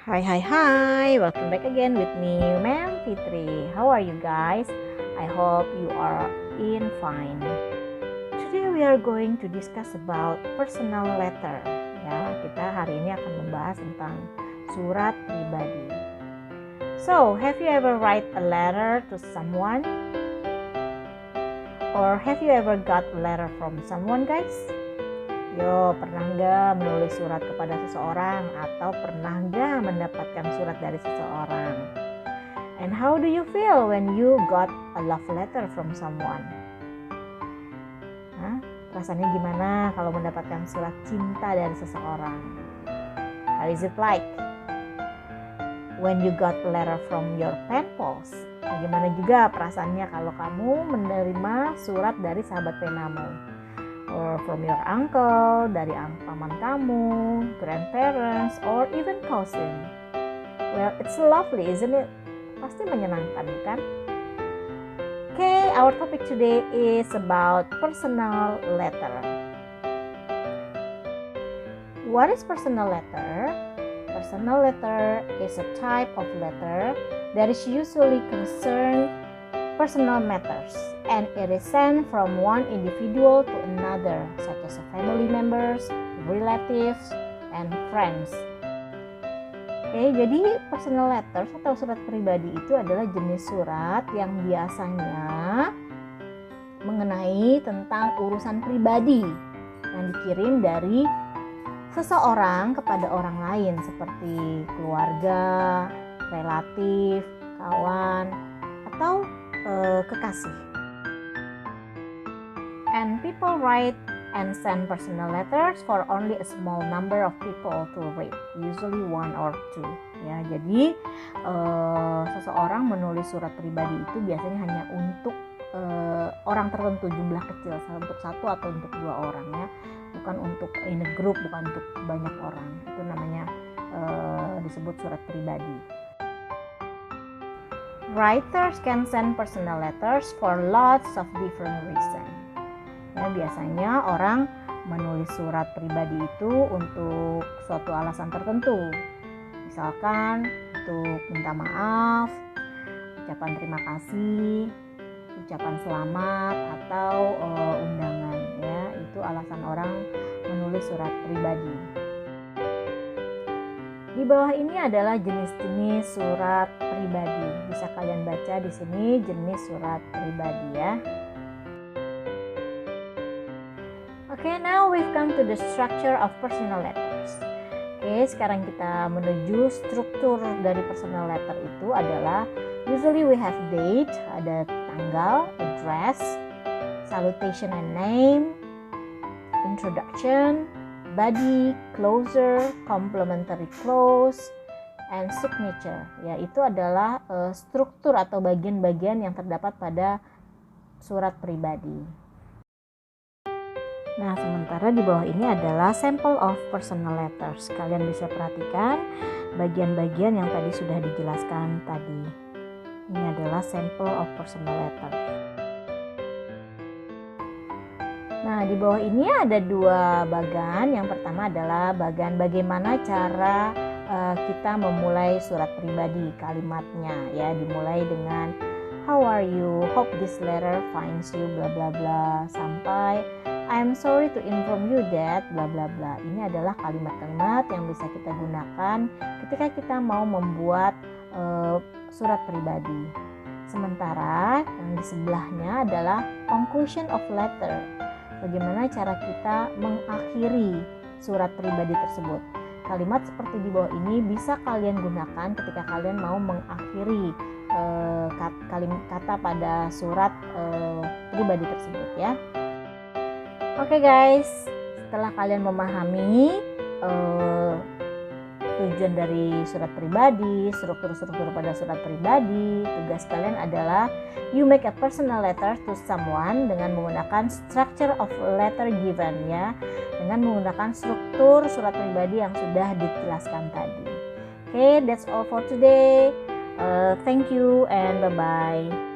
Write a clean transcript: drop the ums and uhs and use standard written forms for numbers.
Hi, welcome back again with me, Ma'am Fitri. How are you guys? I hope you are in fine. Today we are going to discuss about personal letter. Ya, kita hari ini akan membahas tentang surat pribadi. So, have you ever write a letter to someone? Or have you ever got a letter from someone, guys? Yo, pernah nggak menulis surat kepada seseorang atau pernah nggak mendapatkan surat dari seseorang? And how do you feel when you got a love letter from someone? Rasanya gimana kalau mendapatkan surat cinta dari seseorang? How is it like? When you got a letter from your pen pals? Bagaimana juga perasaannya kalau kamu menerima surat dari sahabat penamu? Or from your uncle, dari paman kamu, grandparents, or even cousin. Well, it's lovely, isn't it? Pasti menyenangkan, bukan? Okay, our topic today is about personal letter. What is personal letter? Personal letter is a type of letter that is usually concerned personal matters, and it is sent from one individual to another, such as family members, relatives, and friends. Oke, jadi personal letters atau surat pribadi itu adalah jenis surat yang biasanya mengenai tentang urusan pribadi yang dikirim dari seseorang kepada orang lain seperti keluarga, relatif, kawan, atau kekasih. And people write and send personal letters for only a small number of people to read, usually one or two. Ya, jadi seseorang menulis surat pribadi itu biasanya hanya untuk orang tertentu, jumlah kecil, untuk satu atau untuk dua orang, ya, bukan untuk in a group, bukan untuk banyak orang. Itu namanya disebut surat pribadi. Writers can send personal letters for lots of different reasons. Ya, biasanya orang menulis surat pribadi itu untuk suatu alasan tertentu. Misalkan untuk minta maaf, ucapan terima kasih, ucapan selamat, atau undangan. Ya, itu alasan orang menulis surat pribadi. Di bawah ini adalah jenis-jenis surat pribadi. Bisa kalian baca di sini jenis surat pribadi, ya. Okay, now we've come to the structure of personal letters. Oke, sekarang kita menuju struktur dari personal letter itu adalah usually we have date, ada tanggal, address, salutation and name, introduction, body, closer, complementary clause, and signature. Ya, itu adalah struktur atau bagian-bagian yang terdapat pada surat pribadi. Nah, sementara di bawah ini adalah sample of personal letters. Kalian bisa perhatikan bagian-bagian yang tadi sudah dijelaskan tadi. Ini adalah sample of personal letter. Nah, di bawah ini ada dua bagan. Yang pertama adalah bagan bagaimana cara kita memulai surat pribadi, kalimatnya, ya, dimulai dengan how are you, hope this letter finds you, bla bla bla, sampai I'm sorry to inform you that, bla bla bla. Ini adalah kalimat-kalimat yang bisa kita gunakan ketika kita mau membuat surat pribadi. Sementara yang di sebelahnya adalah conclusion of letter. Bagaimana cara kita mengakhiri surat pribadi tersebut. Kalimat seperti di bawah ini bisa kalian gunakan ketika kalian mau mengakhiri kata pada surat pribadi tersebut, ya. Oke, guys, setelah kalian memahami tujuan dari surat pribadi, struktur-struktur pada surat pribadi, tugas kalian adalah you make a personal letter to someone dengan menggunakan structure of letter given, ya, dengan menggunakan struktur surat pribadi yang sudah dijelaskan tadi. Okay, that's all for today. Thank you and bye-bye.